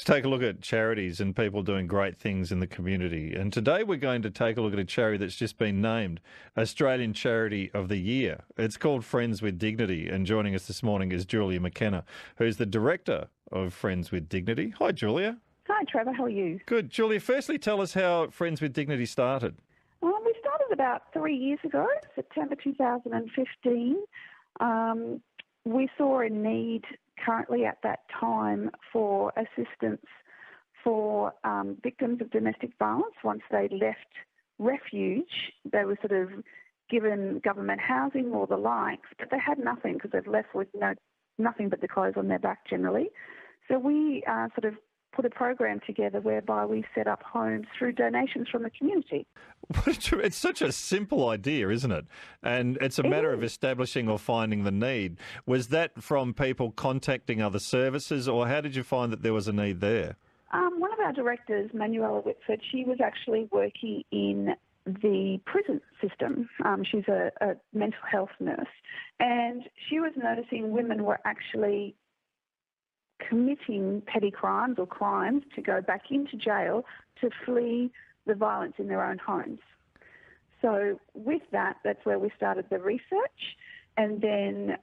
To take a look at charities and people doing great things in the community. And today we're going to take a look at a charity that's just been named Australian Charity of the Year. It's called Friends with Dignity. And joining us this morning is Julia McKenna, who's the director of Friends with Dignity. Hi, Julia. Hi, Trevor. How are you? Good. Julia, firstly, tell us how Friends with Dignity started. We started about 3 years ago, September 2015. We saw a need currently at that time for assistance for victims of domestic violence. Once they left refuge, they were sort of given government housing or the likes, but they had nothing because they've left with nothing but the clothes on their back generally. So we sort of put a program together whereby we set up homes through donations from the community. It's such a simple idea, isn't it? And it's a matter of establishing or finding the need. Was that from people contacting other services, or how did you find that there was a need there? One of our directors, Manuela Whitford, she was actually working in the prison system. She's a mental health nurse, and she was noticing women were actually committing petty crimes or crimes to go back into jail to flee the violence in their own homes. So with that, that's where we started the research, and then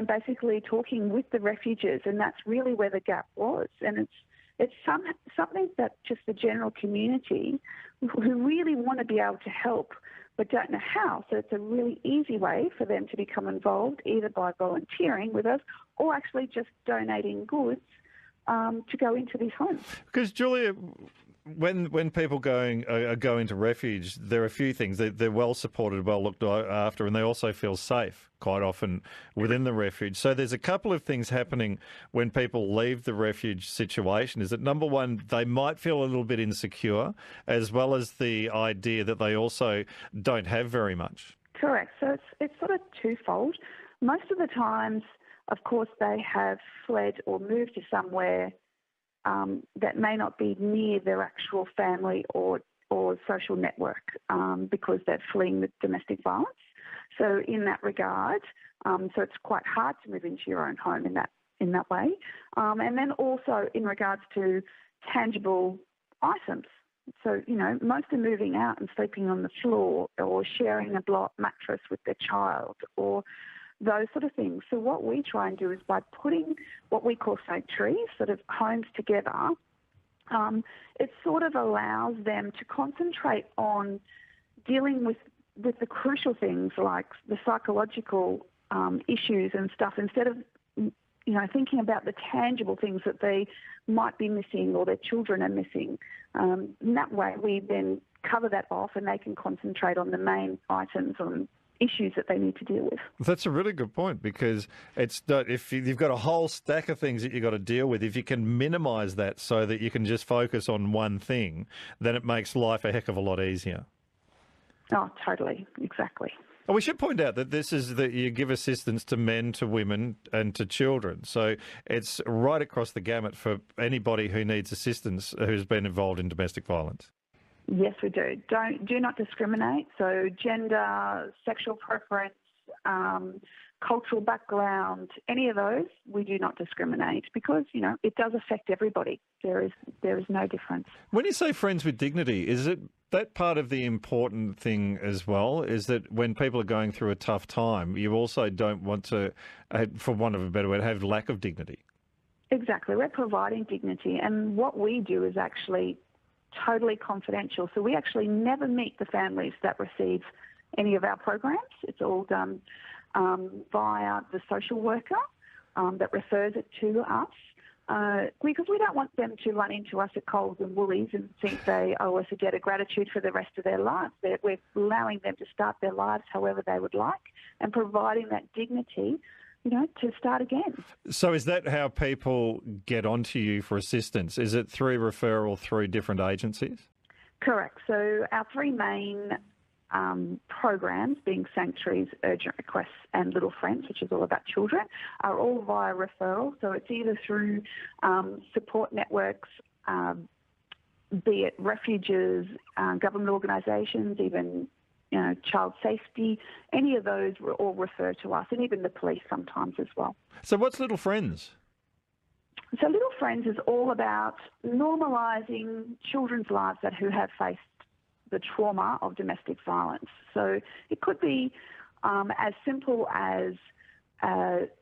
basically talking with the refugees, and that's really where the gap was. And it's something that just the general community who really want to be able to help but don't know how. So it's a really easy way for them to become involved, either by volunteering with us or actually just donating goods to go into these homes. Because, Julia, when people go into refuge, there are a few things. They're well supported, well looked after, and they also feel safe quite often within the refuge. So there's a couple of things happening when people leave the refuge situation. Is that, number one, they might feel a little bit insecure, as well as the idea that they also don't have very much. Correct. So it's sort of twofold. Most of the times, of course, they have fled or moved to somewhere that may not be near their actual family or social network because they're fleeing the domestic violence. So in that regard, so it's quite hard to move into your own home in that way. And then also in regards to tangible items. So, most are moving out and sleeping on the floor or sharing a block mattress with their child or those sort of things. So what we try and do is by putting what we call sanctuaries, sort of homes together, it sort of allows them to concentrate on dealing with the crucial things like the psychological issues and stuff, instead of thinking about the tangible things that they might be missing or their children are missing. In that way, we then cover that off and they can concentrate on the main items, on issues that they need to deal with. That's a really good point, because it's not, if you've got a whole stack of things that you've got to deal with, if you can minimise that so that you can just focus on one thing, then it makes life a heck of a lot easier. Oh, totally. Exactly. And we should point out that this is that you give assistance to men, to women and to children. So it's right across the gamut for anybody who needs assistance who's been involved in domestic violence. Yes, we do. Do not discriminate. So gender, sexual preference, cultural background, any of those, we do not discriminate because, it does affect everybody. There is no difference. When you say Friends with Dignity, is it that part of the important thing as well, is that when people are going through a tough time, you also don't want to, for want of a better word, have lack of dignity? Exactly. We're providing dignity, and what we do is actually totally confidential. So we actually never meet the families that receive any of our programs. It's all done via the social worker that refers it to us. Because we don't want them to run into us at Coles and Woolies and think they owe us a debt of gratitude for the rest of their lives. We're allowing them to start their lives however they would like and providing that dignity, to start again. So is that how people get onto you for assistance? Is it through referral through different agencies? Correct. So our three main programs, being Sanctuaries, Urgent Requests and Little Friends, which is all about children, are all via referral. So it's either through support networks, be it refuges, government organisations, even child safety, any of those all refer to us, and even the police sometimes as well. So what's Little Friends? So Little Friends is all about normalising children's lives who have faced the trauma of domestic violence. So it could be as simple as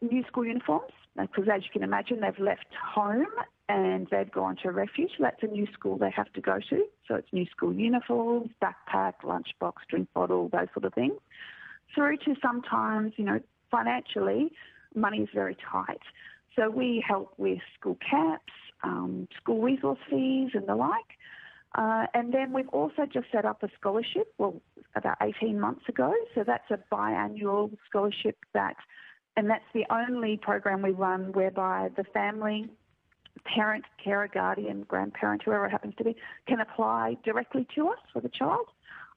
new school uniforms, because as you can imagine, they've left home and they've gone to a refuge. So that's a new school they have to go to. So it's new school uniforms, backpack, lunchbox, drink bottle, those sort of things. Through to sometimes, financially, money is very tight. So we help with school camps, school resource fees and the like. And then we've also just set up a scholarship, about 18 months ago. So that's a biannual scholarship and that's the only program we run whereby the family, parent, carer, guardian, grandparent, whoever it happens to be, can apply directly to us for the child.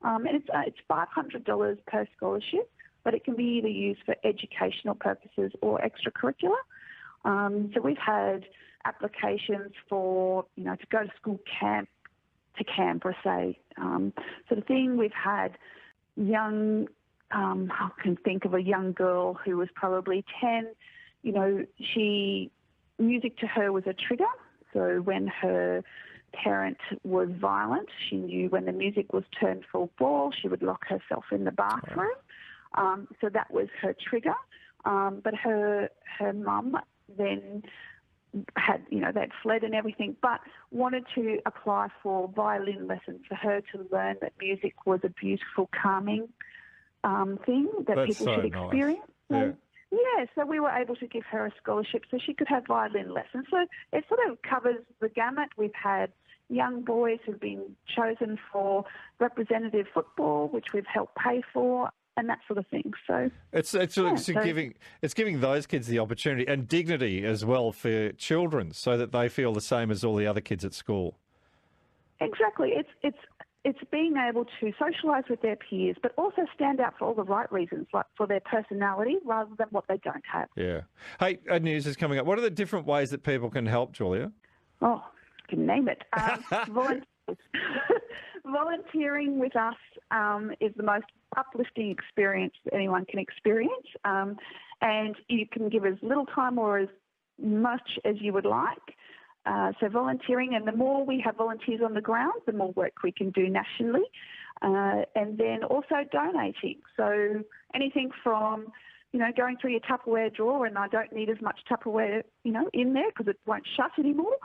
And it's $500 per scholarship, but it can be either used for educational purposes or extracurricular. So we've had applications for, to go to school camp to Canberra, say, sort of thing. We've had I can think of a young girl who was probably 10. Music to her was a trigger. So when her parent was violent, she knew when the music was turned full ball, she would lock herself in the bathroom. So that was her trigger. But her mum then had, they'd fled and everything, but wanted to apply for violin lessons for her to learn that music was a beautiful, calming thing that That's people so should experience. Nice. Yeah, so we were able to give her a scholarship so she could have violin lessons. So it sort of covers the gamut. We've had young boys who've been chosen for representative football, which we've helped pay for, and that sort of thing. So it's giving those kids the opportunity and dignity as well for children, so that they feel the same as all the other kids at school. Exactly. It's being able to socialise with their peers, but also stand out for all the right reasons, like for their personality rather than what they don't have. Yeah. Hey, news is coming up. What are the different ways that people can help, Julia? Oh, you can name it. Volunteering with us is the most uplifting experience that anyone can experience, and you can give as little time or as much as you would like. So volunteering, and the more we have volunteers on the ground, the more work we can do nationally. And then also donating. So anything from, going through your Tupperware drawer, and I don't need as much Tupperware, in there because it won't shut anymore,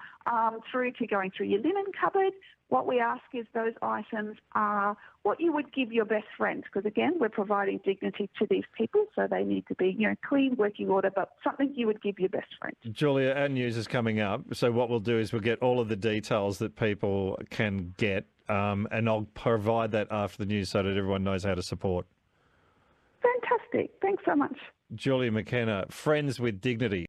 through to going through your linen cupboard. What we ask is those items are what you would give your best friend, because again, we're providing dignity to these people, so they need to be, clean, working order, but something you would give your best friend. Julia, our news is coming up, so what we'll do is we'll get all of the details that people can get, and I'll provide that after the news so that everyone knows how to support. Fantastic. Thanks so much. Julia McKenna, Friends with Dignity.